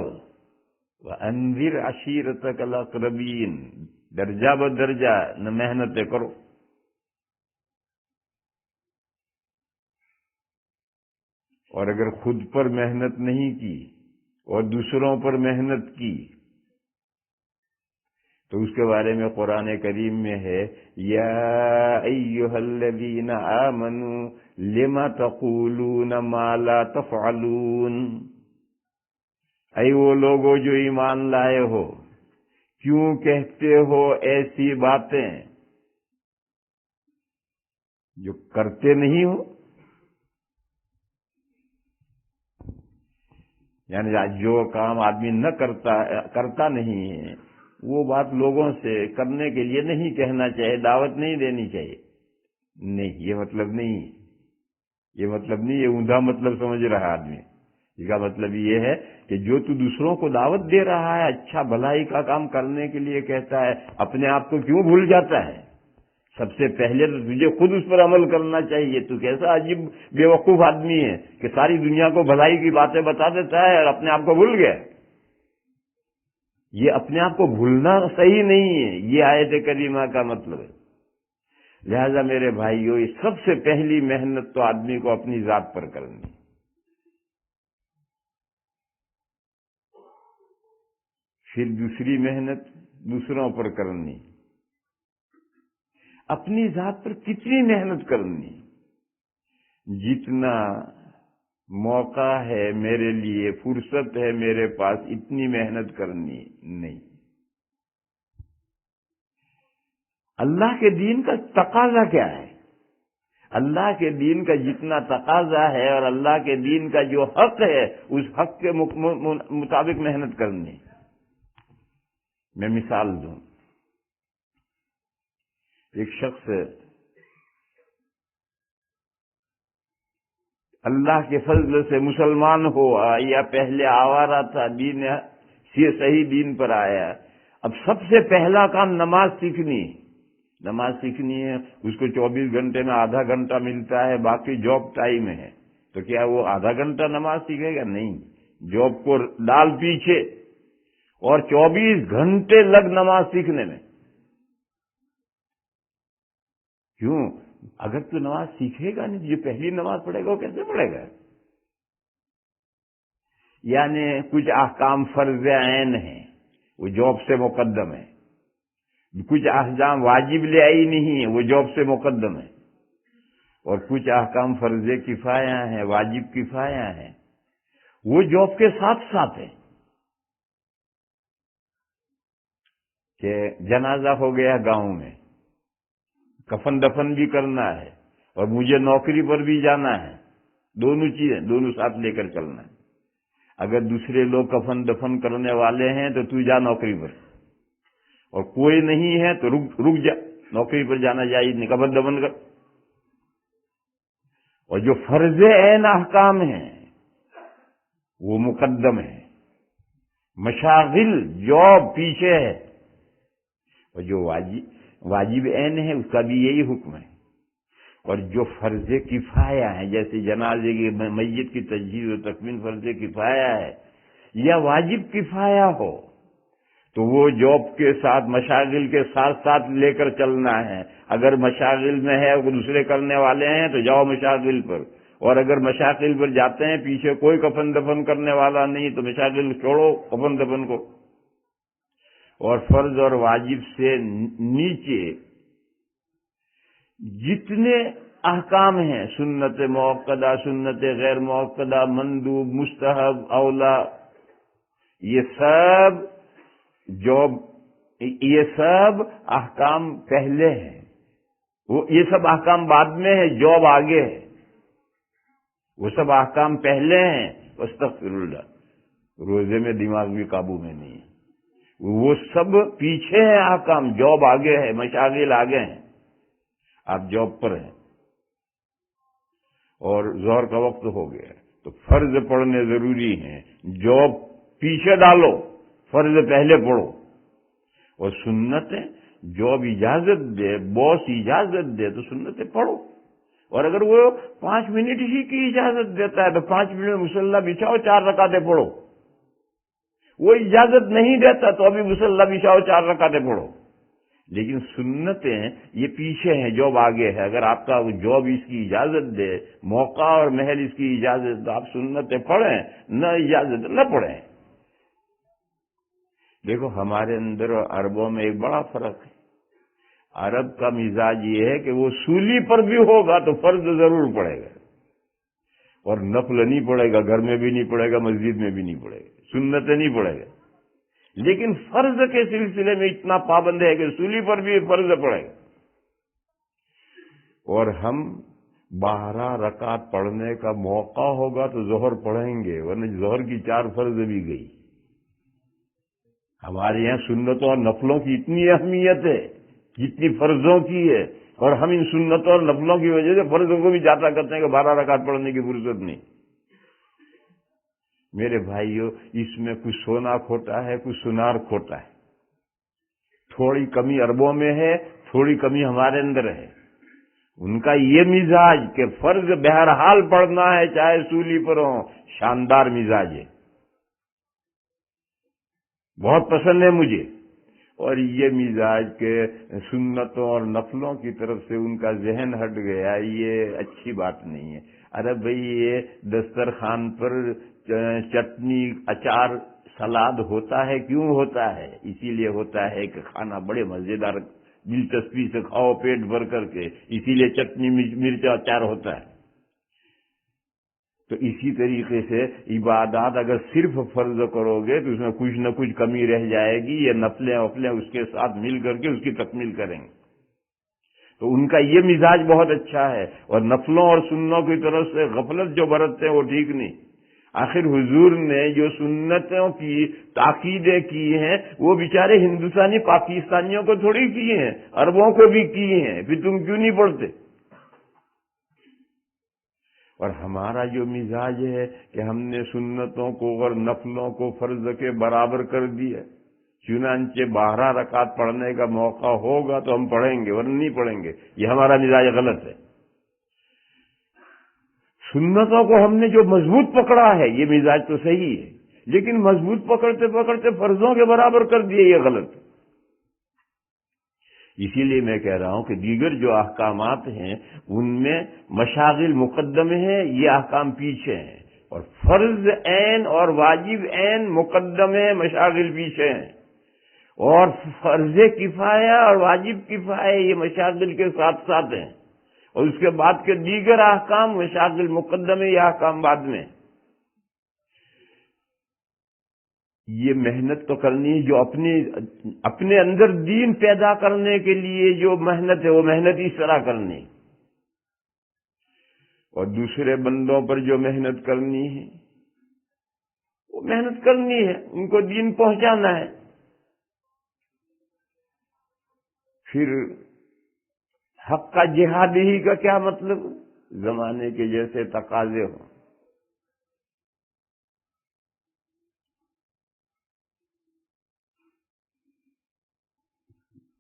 وانذر عشیرتک الاقربین، درجہ بدرجہ نہ محنتیں کرو۔ اور اگر خود پر محنت نہیں کی اور دوسروں پر محنت کی تو اس کے بارے میں قرآن کریم میں ہے، یا ایھا الذین آمنوا لم تقولون ما لا تفعلون، اے وہ لوگوں جو ایمان لائے ہو، کیوں کہتے ہو ایسی باتیں جو کرتے نہیں ہو؟ یعنی جو کام آدمی نہ کرتا نہیں ہے، وہ بات لوگوں سے کرنے کے لیے نہیں کہنا چاہیے، دعوت نہیں دینی چاہیے۔ نہیں، یہ مطلب نہیں، یہ مطلب نہیں، یہ اوندا مطلب سمجھ رہا آدمی۔ اس کا مطلب یہ ہے کہ جو تو دوسروں کو دعوت دے رہا ہے، اچھا بھلائی کا کام کرنے کے لیے کہتا ہے، اپنے آپ کو کیوں بھول جاتا ہے؟ سب سے پہلے تو تجھے خود اس پر عمل کرنا چاہیے۔ تو کیسا عجیب بے وقوف آدمی ہے کہ ساری دنیا کو بھلائی کی باتیں بتا دیتا ہے اور اپنے آپ کو بھول گیا۔ یہ اپنے آپ کو بھولنا صحیح نہیں ہے، یہ آیت کریمہ کا مطلب ہے۔ لہذا میرے بھائیوں، یہ سب سے پہلی محنت تو آدمی کو اپنی ذات پر کرنی، پھر دوسری محنت دوسروں پر کرنی۔ اپنی ذات پر کتنی محنت کرنی؟ جتنا موقع ہے میرے لیے، فرصت ہے میرے پاس، اتنی محنت کرنی نہیں۔ اللہ کے دین کا تقاضا کیا ہے؟ اللہ کے دین کا جتنا تقاضا ہے اور اللہ کے دین کا جو حق ہے، اس حق کے مطابق محنت کرنی۔ میں مثال دوں، ایک شخص اللہ کے فضل سے مسلمان ہوا یا پہلے آوارہ تھا، دین سے صحیح دین پر آیا، اب سب سے پہلا کام نماز سیکھنی ہے۔ نماز سیکھنی ہے، اس کو 24 گھنٹے میں آدھا گھنٹہ ملتا ہے، باقی جاب ٹائم ہے، تو کیا وہ آدھا گھنٹہ نماز سیکھے گا؟ نہیں، جاب کو ڈال پیچھے اور 24 گھنٹے لگ نماز سیکھنے میں۔ کیوں؟ اگر تو نماز سیکھے گا نہیں، جو پہلی نماز پڑھے گا وہ کیسے پڑھے گا؟ یعنی کچھ احکام فرض عین ہیں، وہ جاب سے مقدم ہے، کچھ احکام واجب لعینی نہیں ہے، وہ جاب سے مقدم ہے، اور کچھ احکام فرض کفایہ ہیں، واجب کفایہ ہیں، وہ جاب کے ساتھ ساتھ ہے۔ کہ جنازہ ہو گیا گاؤں میں، کفن دفن بھی کرنا ہے اور مجھے نوکری پر بھی جانا ہے، دونوں چیزیں دونوں ساتھ لے کر چلنا ہے۔ اگر دوسرے لوگ کفن دفن کرنے والے ہیں تو تو جا نوکری پر، اور کوئی نہیں ہے تو رک جا، نوکری پر جانا جائز نہیں، کفن دفن کر۔ اور جو فرض عین احکام ہیں وہ مقدم ہے، مشاغل جاب پیچھے ہے، اور جو واجب عین ہے اس کا بھی یہی حکم ہے۔ اور جو فرض کفایہ ہیں، جیسے جنازے کی میت کی تجہیز و تکفین فرض کفایہ ہے یا واجب کفایہ ہو، تو وہ جاب کے ساتھ مشاغل کے ساتھ ساتھ لے کر چلنا ہے۔ اگر مشاغل میں ہے وہ دوسرے کرنے والے ہیں تو جاؤ مشاغل پر، اور اگر مشاغل پر جاتے ہیں پیچھے کوئی کفن دفن کرنے والا نہیں تو مشاغل چھوڑو کفن دفن کو۔ اور فرض اور واجب سے نیچے جتنے احکام ہیں، سنت موقدہ، سنت غیر موقدہ، مندوب، مستحب، اولا، یہ سب احکام پہلے ہیں، یہ سب احکام بعد میں ہے، جاب آگے ہے۔ وہ سب احکام پہلے ہیں، استغفراللہ، روزے میں دماغ بھی قابو میں نہیں ہے، وہ سب پیچھے ہیں احکام، جاب آگے ہے، مشاغل آگے ہیں، آپ جاب پر ہیں اور ظہر کا وقت ہو گیا تو فرض پڑھنے ضروری ہیں، جاب پیچھے ڈالو، فرض پہلے پڑھو، اور سنتیں جاب اجازت دے، باس اجازت دے تو سنتیں پڑھو، اور اگر وہ 5 منٹ ہی کی اجازت دیتا ہے تو 5 منٹ میں مصلی بچھاؤ، 4 رکعتیں پڑھو، وہ اجازت نہیں دیتا تو ابھی مصلی بچھاؤ، 4 رکعتیں پڑھو، لیکن سنتیں یہ پیچھے ہیں، جاب آگے ہے، اگر آپ کا جاب اس کی اجازت دے، موقع اور محل اس کی اجازت دے، آپ سنتیں پڑھیں، نہ اجازت نہ پڑھیں۔ دیکھو ہمارے اندر اور عربوں میں ایک بڑا فرق ہے، عرب کا مزاج یہ ہے کہ وہ سولی پر بھی ہوگا تو فرض ضرور پڑے گا، اور نفل نہیں پڑے گا، گھر میں بھی نہیں پڑے گا، مسجد میں بھی نہیں پڑے گا، سنتیں نہیں پڑے گا، لیکن فرض کے سلسلے میں اتنا پابند ہے کہ سولی پر بھی فرض پڑے گا۔ اور ہم 12 رکعت پڑھنے کا موقع ہوگا تو ظہر پڑھیں گے، ورنہ ظہر کی 4 فرض بھی گئی۔ ہمارے یہاں سنتوں اور نفلوں کی اتنی اہمیت ہے جتنی فرضوں کی ہے، اور ہم ان سنتوں اور نفلوں کی وجہ سے فرضوں کو بھی جاتا کرتے ہیں کہ 12 رکعت پڑھنے کی فرصت نہیں۔ میرے بھائیو، اس میں کچھ سونا کھوٹا ہے، کچھ سنار کھوٹا ہے، تھوڑی کمی عربوں میں ہے، تھوڑی کمی ہمارے اندر ہے۔ ان کا یہ مزاج کہ فرض بہرحال پڑھنا ہے چاہے سولی پر ہو، شاندار مزاج ہے، بہت پسند ہے مجھے۔ اور یہ مزاج کے سنتوں اور نفلوں کی طرف سے ان کا ذہن ہٹ گیا، یہ اچھی بات نہیں ہے۔ ارے بھئی، یہ دسترخوان پر چٹنی، اچار، سلاد ہوتا ہے، کیوں ہوتا ہے؟ اسی لیے ہوتا ہے کہ کھانا بڑے مزیدار دلچسپی سے کھاؤ، پیٹ بھر کر کے، اسی لیے چٹنی، مرچ، اچار ہوتا ہے۔ تو اسی طریقے سے عبادات اگر صرف فرض کرو گے تو اس میں کچھ نہ کچھ کمی رہ جائے گی، یہ نفلیں وفلیں اس کے ساتھ مل کر کے اس کی تکمیل کریں گے۔ تو ان کا یہ مزاج بہت اچھا ہے، اور نفلوں اور سنتوں کی طرف سے غفلت جو برتتے ہیں وہ ٹھیک نہیں۔ آخر حضور نے جو سنتوں کی تاکیدیں کی ہیں وہ بیچارے ہندوستانی پاکستانیوں کو تھوڑی کی ہیں، عربوں کو بھی کی ہیں، پھر تم کیوں نہیں پڑھتے؟ اور ہمارا جو مزاج ہے کہ ہم نے سنتوں کو اور نفلوں کو فرض کے برابر کر دیا، چنانچہ 12 رکعت پڑھنے کا موقع ہوگا تو ہم پڑھیں گے، ورنہ نہیں پڑھیں گے، یہ ہمارا مزاج غلط ہے۔ سنتوں کو ہم نے جو مضبوط پکڑا ہے یہ مزاج تو صحیح ہے، لیکن مضبوط پکڑتے پکڑتے فرضوں کے برابر کر دیے، یہ غلط ہے۔ اسی لیے میں کہہ رہا ہوں کہ دیگر جو احکامات ہیں ان میں مشاغل مقدم ہیں، یہ احکام پیچھے ہیں، اور فرض عین اور واجب عین مقدم ہے، مشاغل پیچھے ہیں، اور فرض کفایہ اور واجب کفایہ یہ مشاغل کے ساتھ ساتھ ہیں، اور اس کے بعد کے دیگر احکام مشاغل مقدم ہے، یہ احکام بعد میں۔ یہ محنت تو کرنی ہے، جو اپنے اندر دین پیدا کرنے کے لیے جو محنت ہے وہ محنت اس طرح کرنی، اور دوسرے بندوں پر جو محنت کرنی ہے وہ محنت کرنی ہے، ان کو دین پہنچانا ہے۔ پھر حق کا جہاد ہی کا کیا مطلب؟ زمانے کے جیسے تقاضے ہوں۔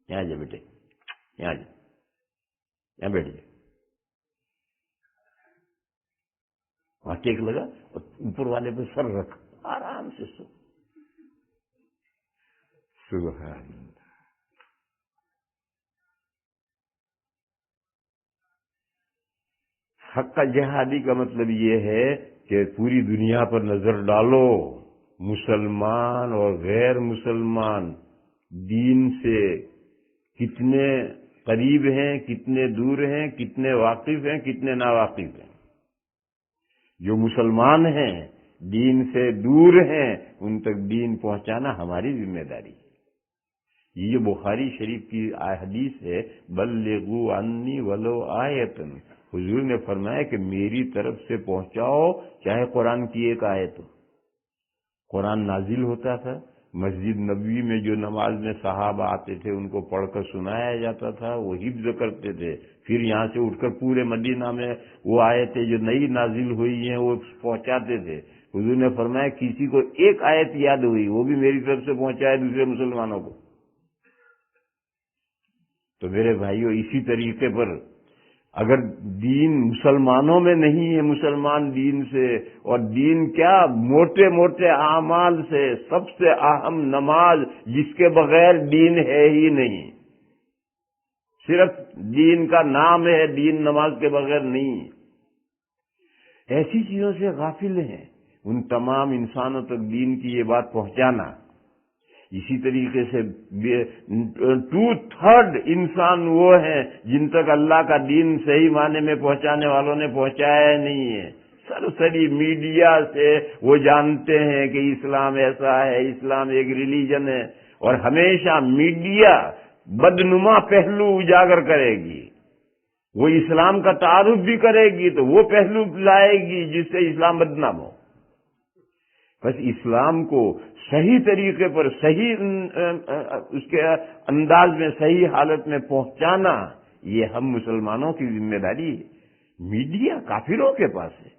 یہاں جا بیٹے، یہاں جا، یہاں بیٹھ جا، وہاں ٹیک لگا اور اوپر والے پہ سر رکھ، آرام سے سو۔ سبحان اللہ۔ حق کا جہادی کا مطلب یہ ہے کہ پوری دنیا پر نظر ڈالو، مسلمان اور غیر مسلمان دین سے کتنے قریب ہیں، کتنے دور ہیں، کتنے واقف ہیں، کتنے ناواقف ہیں۔ جو مسلمان ہیں، دین سے دور ہیں، ان تک دین پہنچانا ہماری ذمہ داری ہے۔ یہ بخاری شریف کی حدیث ہے، بلغوا عنی ولو آیۃ، حضور نے فرمایا کہ میری طرف سے پہنچاؤ، چاہے قرآن کی ایک آیت ہو۔ قرآن نازل ہوتا تھا، مسجد نبوی میں جو نماز میں صحابہ آتے تھے ان کو پڑھ کر سنایا جاتا تھا، وہ حفظ کرتے تھے، پھر یہاں سے اٹھ کر پورے مدینہ میں وہ آیتیں جو نئی نازل ہوئی ہیں وہ پہنچاتے تھے۔ حضور نے فرمایا کسی کو ایک آیت یاد ہوئی وہ بھی میری طرف سے پہنچائے دوسرے مسلمانوں کو۔ تو میرے بھائیوں، اسی طریقے پر اگر دین مسلمانوں میں نہیں ہے، مسلمان دین سے، اور دین کیا موٹے موٹے اعمال سے سب سے اہم نماز، جس کے بغیر دین ہے ہی نہیں، صرف دین کا نام ہے، دین نماز کے بغیر نہیں۔ ایسی چیزوں سے غافل ہیں، ان تمام انسانوں تک دین کی یہ بات پہنچانا۔ اسی طریقے سے 2/3 انسان وہ ہیں جن تک اللہ کا دین صحیح معنی میں پہنچانے والوں نے پہنچایا نہیں ہے۔ سرسری میڈیا سے وہ جانتے ہیں کہ اسلام ایسا ہے، اسلام ایک ریلیجن ہے، اور ہمیشہ میڈیا بدنما پہلو اجاگر کرے گی۔ وہ اسلام کا تعارف بھی کرے گی تو وہ پہلو لائے گی جس سے اسلام بدنام ہو۔ بس اسلام کو صحیح طریقے پر، صحیح اس کے انداز میں، صحیح حالت میں پہنچانا، یہ ہم مسلمانوں کی ذمہ داری ہے۔ میڈیا کافروں کے پاس ہے،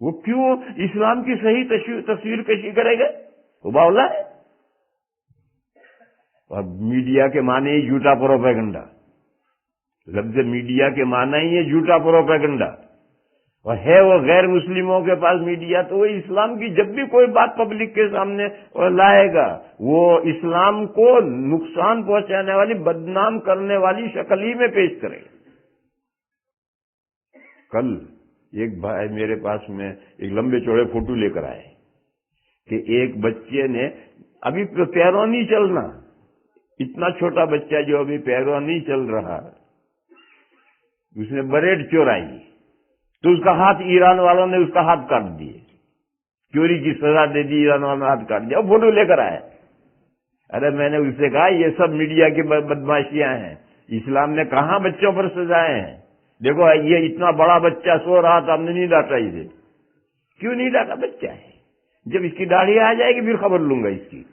وہ کیوں اسلام کی صحیح تصویر کشی کرے گا؟ وہ باولا ہے۔ اور میڈیا کے معنی ہی جھوٹا پروپیگنڈا، لفظ میڈیا کے معنی ہی ہے جھوٹا پروپیگنڈا، اور ہے وہ غیر مسلموں کے پاس میڈیا، تو وہ اسلام کی جب بھی کوئی بات پبلک کے سامنے لائے گا وہ اسلام کو نقصان پہنچانے والی، بدنام کرنے والی شکل ہی میں پیش کرے گا۔ کل ایک بھائی میرے پاس میں ایک لمبے چوڑے فوٹو لے کر آئے کہ ایک بچے نے ابھی پیروں نہیں چلنا، اتنا چھوٹا بچہ جو ابھی پیروں نہیں چل رہا، اس نے بریڈ چورائی تو اس کا ہاتھ ایران والوں نے اس کا ہاتھ کاٹ دیے، چوری کی سزا دے دی، ایران والوں نے ہاتھ کاٹ دیا، فوٹو لے کر آئے۔ ارے میں نے اس سے کہا یہ سب میڈیا کی بدماشیاں ہیں، اسلام نے کہاں بچوں پر سزائے ہیں؟ دیکھو یہ اتنا بڑا بچہ سو رہا تھا، ہم نے نہیں ڈانٹا اسے۔ کیوں نہیں ڈانٹا؟ بچہ ہے، جب اس کی داڑھی آ جائے گی پھر خبر لوں گا اس کی۔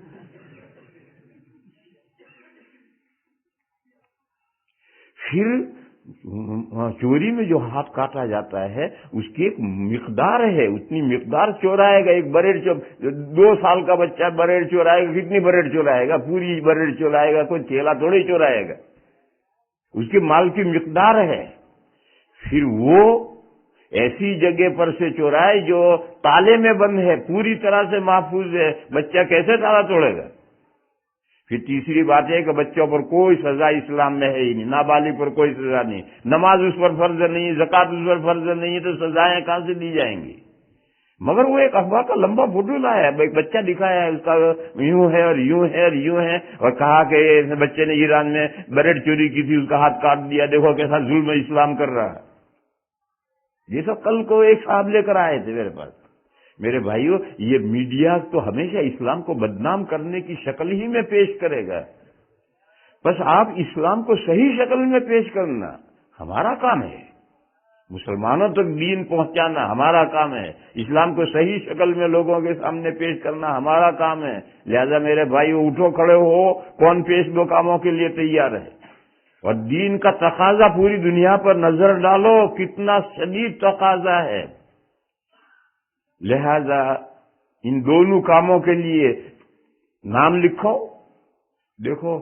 پھر چوری میں جو ہاتھ کاٹا جاتا ہے اس کی ایک مقدار ہے، اتنی مقدار چورائے گا۔ ایک بریڈ 2 سال کا بچہ بریڈ چورائے گا، کتنی بریڈ چورائے گا؟ پوری بریڈ چورائے گا، کوئی کھیلا تھوڑی چورائے گا، اس کے مال کی مقدار ہے۔ پھر وہ ایسی جگہ پر سے چورائے جو تالے میں بند ہے، پوری طرح سے محفوظ ہے، بچہ کیسے تالا توڑے گا؟ پھر تیسری بات ہے کہ بچوں پر کوئی سزا اسلام میں ہے ہی نہیں، نابالغ پر کوئی سزا نہیں، نماز اس پر فرض نہیں، زکوٰۃ اس پر فرض نہیں ہے، تو سزائیں کہاں سے دی جائیں گی؟ مگر وہ ایک اخبار کا لمبا فوٹو لایا ہے، ایک بچہ دکھایا ہے، اس کا یوں ہے اور یوں ہے اور یوں ہے، اور کہا کہ بچے نے ایران میں بریڈ چوری کی تھی، اس کا ہاتھ کاٹ دیا، دیکھو کیسا ظلم اسلام کر رہا ہے۔ یہ سب کل کو ایک صاحب لے کر آئے تھے میرے پاس۔ میرے بھائیوں، یہ میڈیا تو ہمیشہ اسلام کو بدنام کرنے کی شکل ہی میں پیش کرے گا۔ بس آپ اسلام کو صحیح شکل میں پیش کرنا ہمارا کام ہے، مسلمانوں تک دین پہنچانا ہمارا کام ہے، اسلام کو صحیح شکل میں لوگوں کے سامنے پیش کرنا ہمارا کام ہے۔ لہذا میرے بھائیوں، اٹھو کھڑے ہو، کون پیش دو کاموں کے لیے تیار ہے؟ اور دین کا تقاضا پوری دنیا پر نظر ڈالو، کتنا شدید تقاضا ہے۔ لہذا ان دونوں کاموں کے لیے نام لکھو۔ دیکھو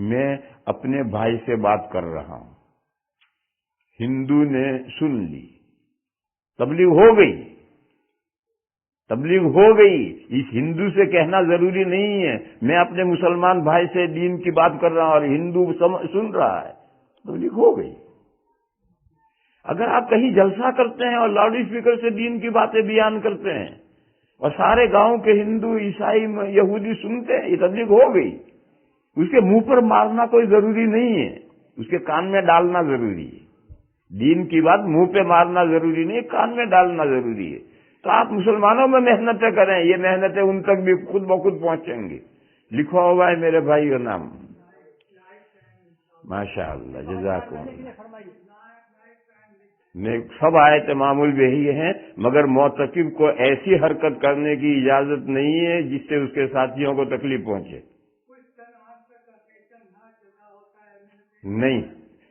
میں اپنے بھائی سے بات کر رہا ہوں، ہندو نے سن لی، تبلیغ ہو گئی، تبلیغ ہو گئی۔ اس ہندو سے کہنا ضروری نہیں ہے میں اپنے مسلمان بھائی سے دین کی بات کر رہا ہوں اور ہندو سن رہا ہے، تبلیغ ہو گئی۔ اگر آپ کہیں جلسہ کرتے ہیں اور لاؤڈ اسپیکر سے دین کی باتیں بیان کرتے ہیں اور سارے گاؤں کے ہندو، عیسائی، یہودی سنتے ہیں، یہ تبلیغ ہو گئی۔ اس کے منہ پر مارنا کوئی ضروری نہیں ہے، اس کے کان میں ڈالنا ضروری ہے۔ دین کی بات منہ پہ مارنا ضروری نہیں، کان میں ڈالنا ضروری ہے۔ تو آپ مسلمانوں میں محنتیں کریں، یہ محنتیں ان تک بھی خود بخود پہنچیں گی۔ لکھوا ہوا ہے میرے بھائی کا نام، ماشاء اللہ، جزاکم اللہ۔ سب آیت معمول بھی یہی ہیں، مگر معتکف کو ایسی حرکت کرنے کی اجازت نہیں ہے جس سے اس کے ساتھیوں کو تکلیف پہنچے. نہیں،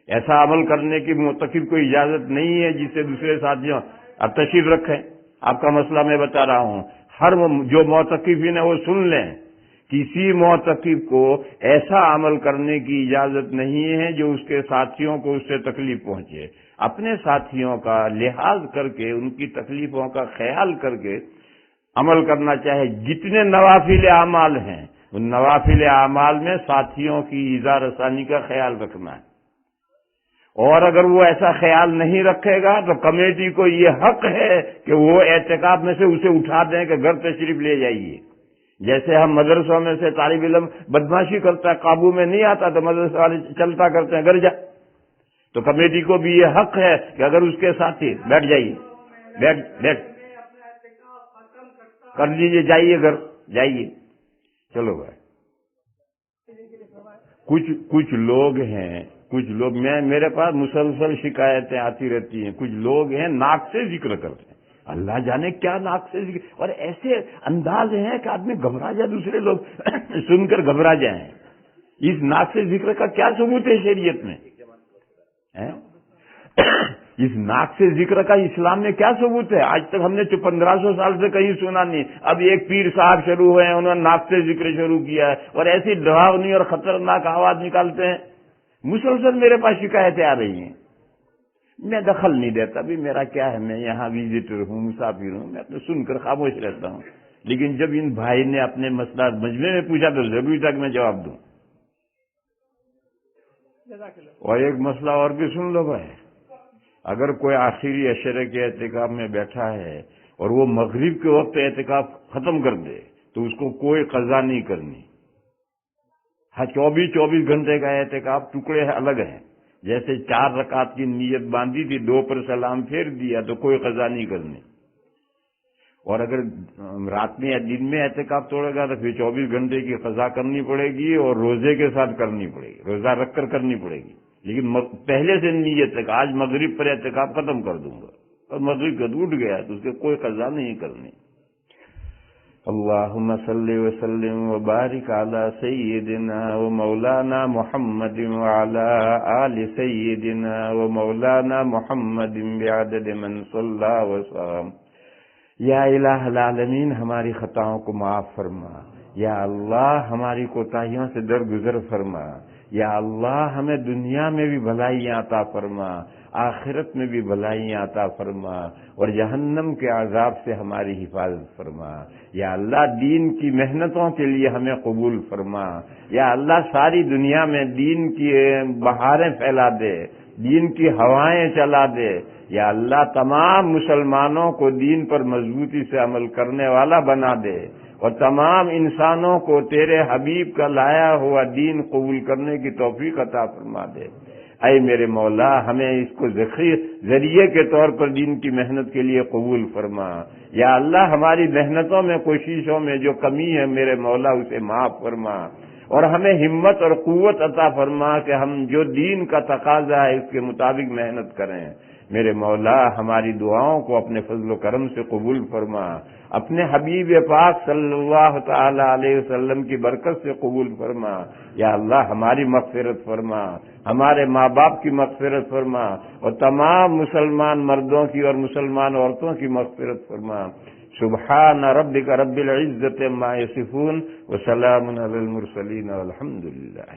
ایسا عمل کرنے کی معتکف کو اجازت نہیں ہے جس سے دوسرے ساتھیوں. اب تشریف رکھیں، آپ کا مسئلہ میں بتا رہا ہوں. ہر جو معتکفین ہیں وہ سن لیں، کسی معتکف کو ایسا عمل کرنے کی اجازت نہیں ہے جو اس کے ساتھیوں کو اس سے تکلیف پہنچے. اپنے ساتھیوں کا لحاظ کر کے، ان کی تکلیفوں کا خیال کر کے عمل کرنا چاہے. جتنے نوافل اعمال ہیں ان نوافل اعمال میں ساتھیوں کی ایذا رسانی کا خیال رکھنا ہے. اور اگر وہ ایسا خیال نہیں رکھے گا تو کمیٹی کو یہ حق ہے کہ وہ اعتکاف میں سے اسے اٹھا دیں کہ گھر تشریف لے جائیے. جیسے ہم مدرسوں میں سے طالب علم بدماشی کرتا ہے، قابو میں نہیں آتا تو مدرسے والے چلتا کرتے ہیں گھر جا. تو کمیٹی کو بھی یہ حق ہے کہ اگر اس کے ساتھی بیٹھ جائیے، بیٹھ کر لیجیے، جائیے گھر جائیے. چلو بھائی، کچھ لوگ میرے پاس مسلسل شکایتیں آتی رہتی ہیں. کچھ لوگ ہیں ناک سے ذکر کرتے ہیں، اللہ جانے کیا ناک سے ذکر، اور ایسے انداز ہیں کہ آدمی گھبرا جائے، دوسرے لوگ سن کر گھبرا جائیں. اس ناک سے ذکر کا کیا ثبوت ہے شریعت میں؟ اس ناک سے ذکر کا اسلام میں کیا ثبوت ہے؟ آج تک ہم نے 1500 سال سے کہیں سنا نہیں. اب ایک پیر صاحب شروع ہوئے ہیں، انہوں نے ناک سے ذکر شروع کیا ہے اور ایسی ڈراؤنی اور خطرناک آواز نکالتے ہیں. مسلسل میرے پاس شکایتیں آ رہی ہیں. میں دخل نہیں دیتا، بھی میرا کیا ہے، میں یہاں وزٹر ہوں، مسافر ہوں، میں تو سن کر خاموش رہتا ہوں. لیکن جب ان بھائی نے اپنے مسئلہ مجمع میں پوچھا تو ضروری تھا کہ میں جواب دوں. اور ایک مسئلہ اور بھی سن لو بھائی، اگر کوئی آخری عشرے کے اعتکاف میں بیٹھا ہے اور وہ مغرب کے وقت اعتکاف ختم کر دے تو اس کو کوئی قضا نہیں کرنی. ہاں، 24 گھنٹے کا اعتکاف ٹکڑے الگ ہیں. جیسے 4 رکعت کی نیت باندھی تھی، 2 پر سلام پھیر دیا تو کوئی قضا نہیں کرنی. اور اگر رات میں یا دن میں اعتکاف توڑے گا تو پھر 24 گھنٹے کی قضا کرنی پڑے گی اور روزے کے ساتھ کرنی پڑے گی، روزہ رکھ کر کرنی پڑے گی. لیکن پہلے سے نیت ہے کہ آج مغرب پر اعتکاف ختم کر دوں گا، اور مغرب کا اٹھ گیا تو اس کے کوئی قضا نہیں کرنی. اللہم صلی وسلم وبارک علی سیدنا و مولانا محمد وعلی آل سیدنا و مولانا محمد بعدد من صلی وسلم. یا الہ العالمین، ہماری خطاؤں کو معاف فرما. یا اللہ، ہماری کوتاہیوں سے درگزر فرما. یا اللہ، ہمیں دنیا میں بھی بھلائیاں عطا فرما، آخرت میں بھی بھلائیاں عطا فرما، اور جہنم کے عذاب سے ہماری حفاظت فرما. یا اللہ، دین کی محنتوں کے لیے ہمیں قبول فرما. یا اللہ، ساری دنیا میں دین کی بہاریں پھیلا دے، دین کی ہوائیں چلا دے. یا اللہ، تمام مسلمانوں کو دین پر مضبوطی سے عمل کرنے والا بنا دے، اور تمام انسانوں کو تیرے حبیب کا لایا ہوا دین قبول کرنے کی توفیق عطا فرما دے. اے میرے مولا، ہمیں اس کو ذریعے کے طور پر دین کی محنت کے لیے قبول فرما. یا اللہ، ہماری محنتوں میں، کوششوں میں جو کمی ہے میرے مولا اسے معاف فرما، اور ہمیں ہمت اور قوت عطا فرما کہ ہم جو دین کا تقاضا ہے اس کے مطابق محنت کریں. میرے مولا، ہماری دعاؤں کو اپنے فضل و کرم سے قبول فرما، اپنے حبیب پاک صلی اللہ تعالی علیہ وسلم کی برکت سے قبول فرما. یا اللہ، ہماری مغفرت فرما، ہمارے ماں باپ کی مغفرت فرما، اور تمام مسلمان مردوں کی اور مسلمان عورتوں کی مغفرت فرما. سبحان ربک رب العزت عما یصفون وسلام علی المرسلین والحمد للہ.